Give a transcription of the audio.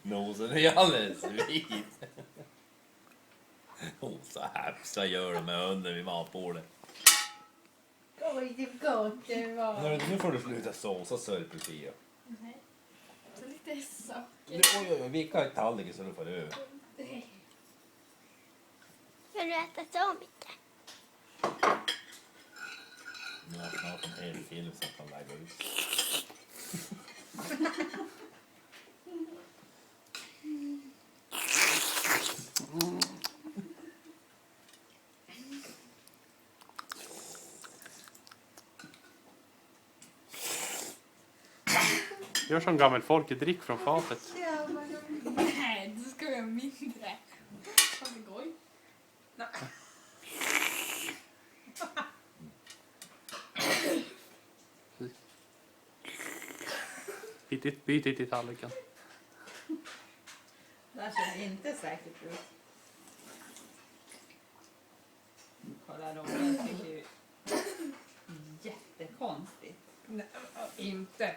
Nosen är alldeles vit. Så häpsa gör de med hunden vid matbordet. Oj, det gott det var. Nu får du sluta såsa sörpelfia. Nej. Så lite socker. Oj, vicka i tallriken så du får över. Nej. Vill du äta så mycket? Nu har jag snart en hel film som kan lägga ut. Gör som gammalt folk, drick från fatet. Nej, då ska vi ha mindre. Papegoj. Byt i tallriken. Det här ser inte säkert ut. Kolla då, jag tycker ju jättekonstigt. Nej, inte.